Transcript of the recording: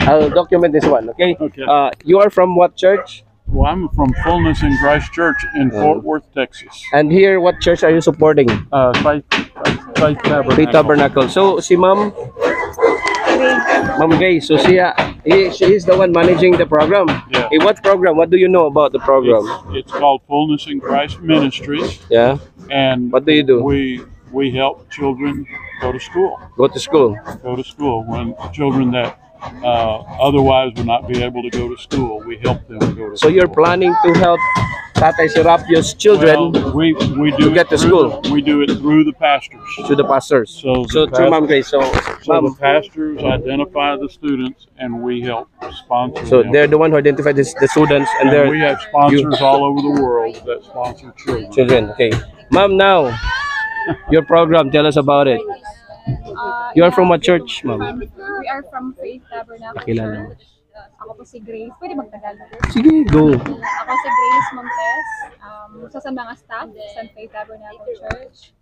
I'll document this one, okay? Okay. You are from what church? Well, I'm from Fullness in Christ Church in Fort Worth, Texas. And here, what church are you supporting? Faith Tabernacle. Faith Tabernacle. So, si Ma'am Grace, so she is the one managing the program. Yeah. What program? What do you know about the program? It's called Fullness in Christ Ministries. Yeah. And What do you do? We help children go to school. Go to school. Go to school. When children that otherwise would not be able to go to school, we help them go to school. So you're planning to help Tatay Serapio's children we do to get to school? We do it through the pastors. To the pastors. So to Ma'am Grace. So the pastors identify the students, and we help sponsor so them. they're the one who identified the students, and we have sponsors all over the world that sponsor children. Children, okay. Ma'am, now your program. Tell us about it. You are from what church, ma'am? We are from Faith Tabernacle Pakilala. Church. Ako po si Grace. Pwede magtagalog. Sige, go. Ako si Grace Montes. Isa sa mga staff sa Faith Tabernacle Church.